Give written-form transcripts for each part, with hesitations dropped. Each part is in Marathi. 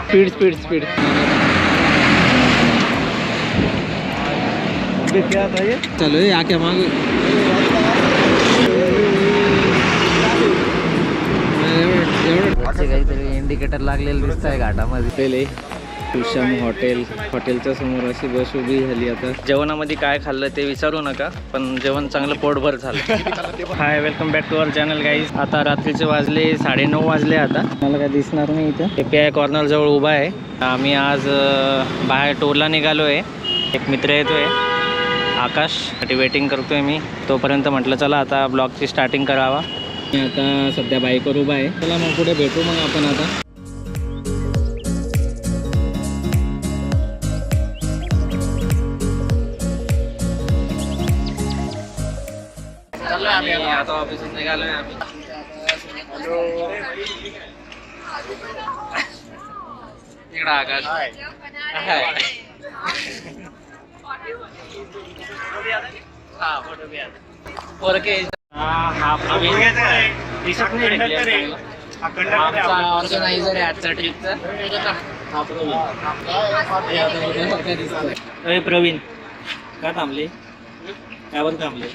स्पीड स्पीड स्पीड क्या था ये? चलो ये आके मांगो काहीतरी इंडिकेटर लागलेलं दिसत आहे घाटामध्ये. पहिले सुषम हॉटेलच्या समोर अशी बस उभी झाली. आता जेवणामध्ये काय खाल्लं ते विचारू नका, पण जेवण चांगलं पोटभर झालं. Hi, welcome back to our channel guys. आता रात्रीचे वाजले 9:30 वाजले. आता मला काय दिसणार नाही इथं. API कॉर्नर जवळ उभा आहे. आम्ही आज बाहेर टूरला निघालो आहे. एक मित्र येतोय आकाश, साठी वेटिंग करतोय मी. तोपर्यंत म्हटलं चला आता ब्लॉगची स्टार्टिंग करावा. मी आता सध्या बाईकवर उभा आहे. चला मग पुढे भेटू मग आपण. आता चाललोय आम्ही आता ऑफिसून निघालोय आम्ही. इकडं आकाश ऑर्गनायझर आहे आजच्या ट्रिपचा. प्रवीण का थांबले? त्यावर थांबले.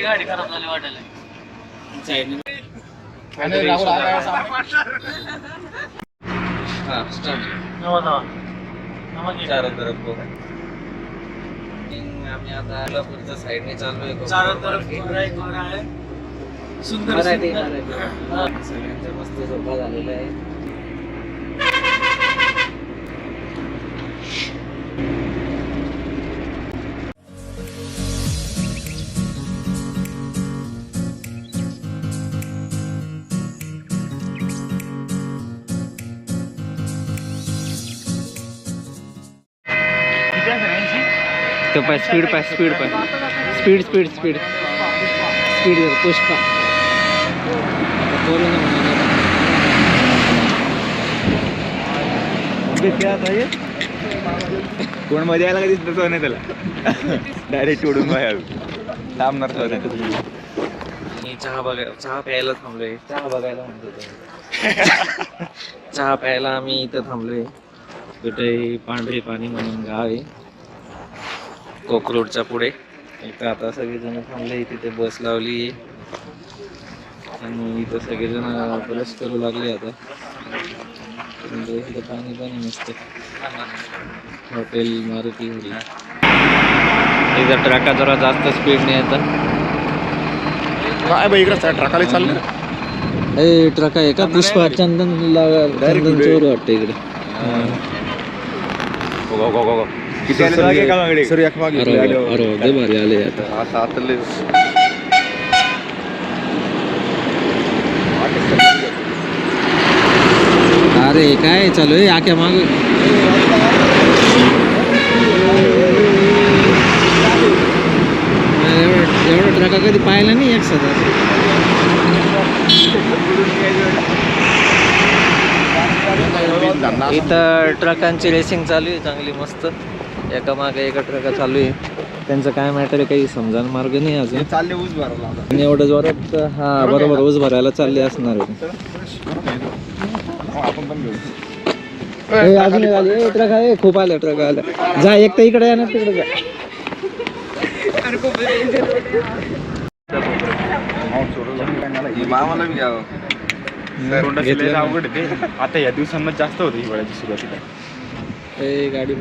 गाडी खराब झाली वाटायला. आम्ही आता पुढच्या साईडने चाललोय. सुंदर सगळ्यांच्या मस्त झोपा झालेला आहे. तो पाय स्पीड स्पीड पुष्पा बोलो ना. क्या था ये? कोण मध्ये आला कधी दिसतो नाही त्याला. डायरेक्ट उडून बाहेर थांबणार. मी चहा प्यायला थांबलोय. चहा बघायला म्हणतो. चहा प्यायला आम्ही इथं थांबलोय. कुठे पांढरे पाणी म्हणून गाव आहे कोकरोडच्या पुढे. इथं आता सगळेजण थांबले. तिथे बस लावली आणि इथं सगळेजण ब्रश करू लागले. आता इथं पाणी पण नसतं. हॉटेल मारुती होती. इथं ट्रका जरा जास्त स्पीडने येतात. काय बाई इकडे ट्रकाला चाललं. ट्रक आहे का? पुष्पा चंदन चोर वाटतं इकडे. अरे भारी आले आता. अरे काय चालू आहे? आक्या माग एवढा ट्रका कधी पाहिला नाही एक सदा. इथं ट्रकांची रेसिंग चालू आहे चांगली मस्त. एका मागे एका ट्रका चालू आहे. त्यांचं काय मॅटर आहे काही समजायला मार्ग नाही अजून. चालले ऊस भरायला आणि एवढं जोरात. हा बरोबर ऊस भरायला चालले असणार आहे. आपण पण घेऊ. अजून आले ट्रक आहे. खूप आल्या ट्रक आल्या. जा एक तर इकडे आहे ना तिकडे जा. मामाला बी घ्यावं. अवघड आहे ते. आता या दिवसांमध्ये जास्त होतं हिवाळ्याची सुरुवातीला. गाडी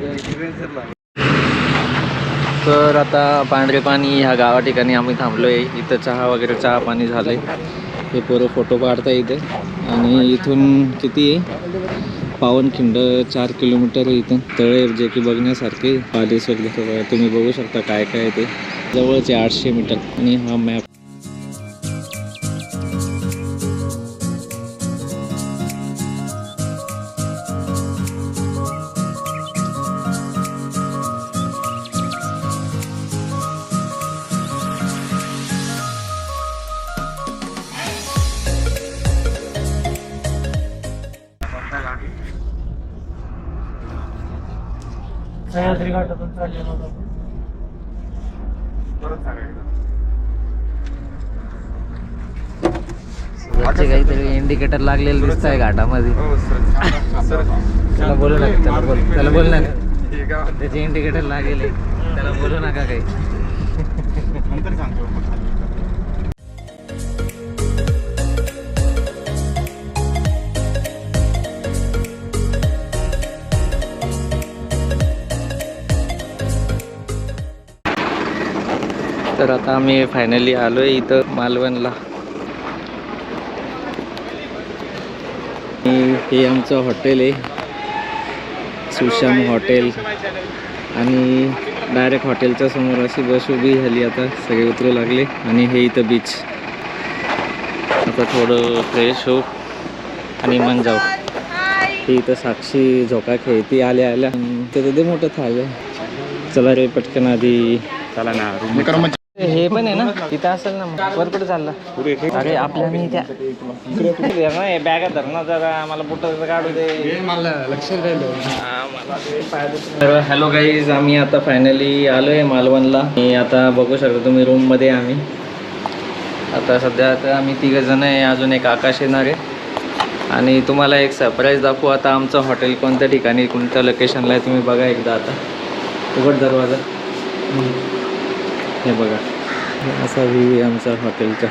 तर आता पांढरे पाणी ह्या गावा ठिकाणी आम्ही थांबलोय. इथं चहा वगैरे चहा पाणी झालंय. हे पोरं फोटो काढताय इथे. आणि इथून किती आहे? पावनखिंड 4 किलोमीटर आहे. इथून तळे जे की बघण्यासारखे. पालेस वगैरे तुम्ही बघू शकता काय काय ते. जवळचे 800 मीटर. आणि हा मॅप सह्याद्री घाटातून चाललेलो होतो. परत सांगायचं. सुरतचे काहीतरी इंडिकेटर लागलेलं दिसत आहे घाटामध्ये. त्याला बोलू नका, त्याला बोलू नका, त्याचे इंडिकेटर लागेल, त्याला बोलू नका काही. तर आता आम्ही फायनली आलोय इथं मालवणला. हे आमचं हॉटेल आहे, सुशाम हॉटेल. आणि डायरेक्ट हॉटेलच्या समोर अशी बस उभी झाली. आता सगळे उतरू लागले आणि हे इथं बीच. आता थोडं फ्रेश हो आणि मग जाऊ. हे इथं साक्षी झोका खेळती आल्या आल्या. ते तर मोठं थांबलं. चला रे पटकन आधी चला ना. हे पण आहे ना तिथं असेल ना. वर कुठं चालला? अरे आपल्या मी त्या बॅगा धर ना जरा, मला बुटाचं काढू दे. तर हॅलो गाईज, आम्ही आता फायनली आलोय मालवणला. आता बघू शकता तुम्ही रूम मध्ये आम्ही आता सध्या आता आम्ही 3 जण आहे, अजून एक आकाश येणार आहे. आणि तुम्हाला एक सरप्राईज दाखवू. आता आमचं हॉटेल कोणत्या ठिकाणी कोणत्या लोकेशनला आहे तुम्ही बघा एकदा. आता उघड दरवाजा. हे बघा, असा व्ह्यू आहे आमचा हॉटेलचा.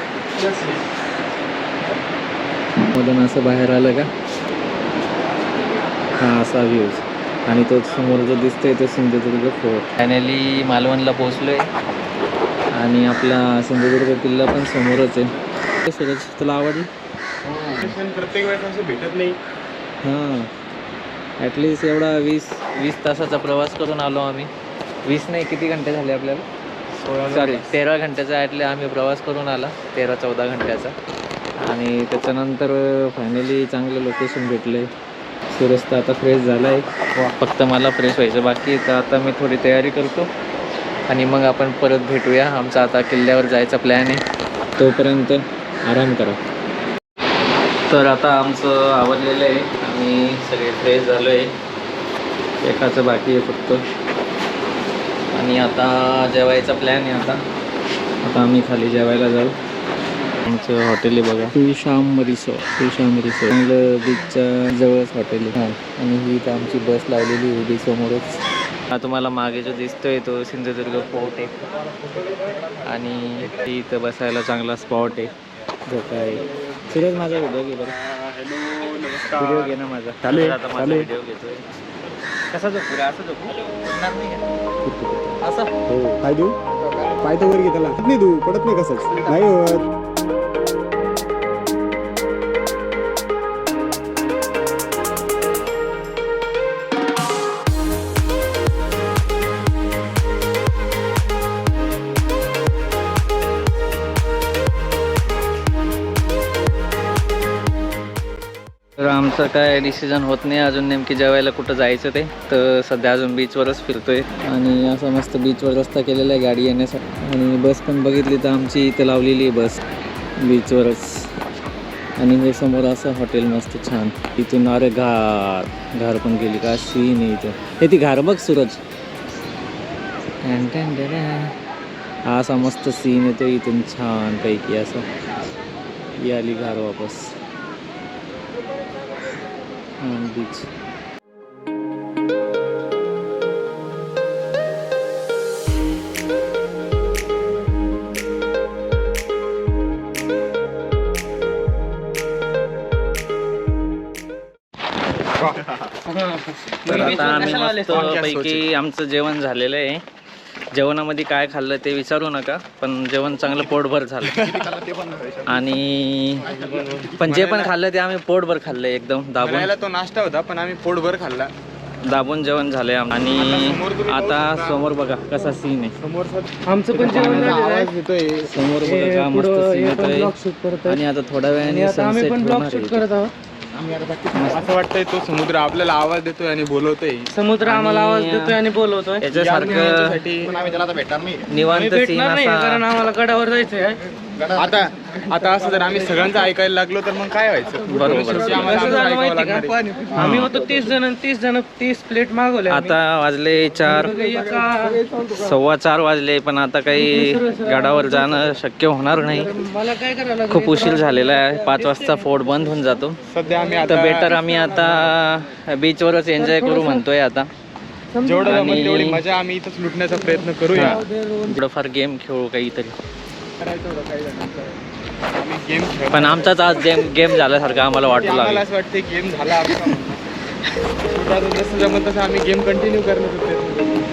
मधून असं बाहेर आलं का, हा असा व्ह्यू. आणि तो समोर जो दिसतोय तो सिंधुदुर्ग फोर्ट. फायनली मालवणला पोहोचलोय आणि आपला सिंधुदुर्ग किल्ला पण समोरच आहे. सूरज तुला आवडलं? प्रत्येक वेळेस असं भेटत नाही. हां, ॲटलिस्ट एवढा 20 तासाचा प्रवास करून आलो आम्ही. 20 नाही, किती घंटे झाले आपल्याला? 13 घंट्याचा ॲटली आम्ही प्रवास करून आला, 13-14 घंट्याचा. आणि त्याच्यानंतर फायनली चांगलं लोकेशन भेटलं आहे. सूरज तर आता फ्रेश झाला आहे, फक्त मला फ्रेश व्हायचं बाकी. तर आता मी थोडी तयारी करतो आणि मग आपण परत भेटूया. आमचा आता किल्ल्यावर जायचा प्लॅन आहे, तोपर्यंत आराम करा. तर आता आमचं आवरलेलं आहे, आम्ही सगळे फ्रेश झालो आहे. एकाचं बाकी आहे फक्त. आणि आता जेवायचा प्लॅन आहे. आता आम्ही खाली जेवायला जाऊ. आमचं हॉटेल आहे बघा, सुशाम रिसॉर्ट. चांगलं बीचच्या जवळच हॉटेल आहे. आणि ही इथं आमची बस लावलेली उभी समोरच. हा तुम्हाला मागे जो दिसतोय तो सिंधुदुर्ग फोर्ट आहे. आणि इथं बसायला चांगला स्पॉट आहे, झोका आहे. सूरज माझा व्हिडिओ घे बरं. व्हिडिओ घे ना माझा. आता माझा व्हिडिओ घेतोय. कसा झोपू रे? असं झोपू नाही का? असं हो. पाय देऊ, पाय तर वर घे. त्याला नाही देऊ, पडत नाही कसंच नाही होत. तर आमचं काय डिसिजन होत नाही अजून नेमकी जेवायला कुठं जायचं ते. तर सध्या अजून बीचवरच फिरतोय. आणि असं मस्त बीचवर रस्ता केलेला आहे गाडी येण्यासाठी. आणि बस पण बघितली तर आमची इथं लावलेली आहे बस बीचवरच. आणि हे समोर असं हॉटेल मस्त छान. इथून अरे घार पण गेली का, सीन आहे इथं. हे ती घार बघ सूरज, हा असा मस्त सीन येतो इथून छान पैकी. असं ही आली घार वापस बीच. तर आता आम्ही मस्तपैकी आमचं जेवण झालेलं आहे. जेवणामध्ये काय खाल्लं ते विचारू नका, पण जेवण चांगलं पोटभर झालं. आणि पण जे पण खाल्लं ते आम्ही पोटभर खाल्लं एकदम दाबून. तो नाश्ता होता पण आम्ही पोटभर खाल्ला. दाबून जेवण झालंय. आणि आता समोर बघा कसा सीन आहे. आमचं पण जेवण समोर बघा का मस्त सीन येतोय. आणि आता थोड्या वेळाने सनसेट होणार आहे. असं वाटतंय तो समुद्र आपल्याला आवाज देतोय आणि बोलवतोय. समुद्र आम्हाला आवाज देतोय आणि बोलवतोय. याच्यासारखं निवांत सीन असा कारण आम्हाला गडावर जायचंय. आता असं जर आम्ही सगळ्यांचं ऐकायला लागलो तर मग काय व्हायचं? बरोबर. शेवटी आम्हाला कसं आमचं झालं ऐकावं माहिती लागणार आहे. का आम्ही होतो 30 प्लेट मागवले आता वाजले 4, 4:15 वाजले, पण आता काही गडावर जाणं शक्य होणार नाही. मला काय करायला खूप उशीर झालेला आहे. 5 वाजता फोर्ट बंद होऊन जातो. सध्या आम्ही तर आता बेटर आम्ही आता बीचवरच एन्जॉय करू म्हणतोय. आता जेवढं जमेल आणि- तेवढी मजा आम्ही इथंच लुटण्याचा प्रयत्न करूया. थोडंफार गेम खेळू काहीतरी. आम्ही गेम खेळ पण आमचाच आज गेम झाल्यासारखं आम्हाला वाटू आम्हाला लागलं. असं वाटतं गेम झाला आमचा. शेवटी आता जसं जमत तसं आम्ही गेम कंटिन्यू करण्याचा प्रयत्न करू.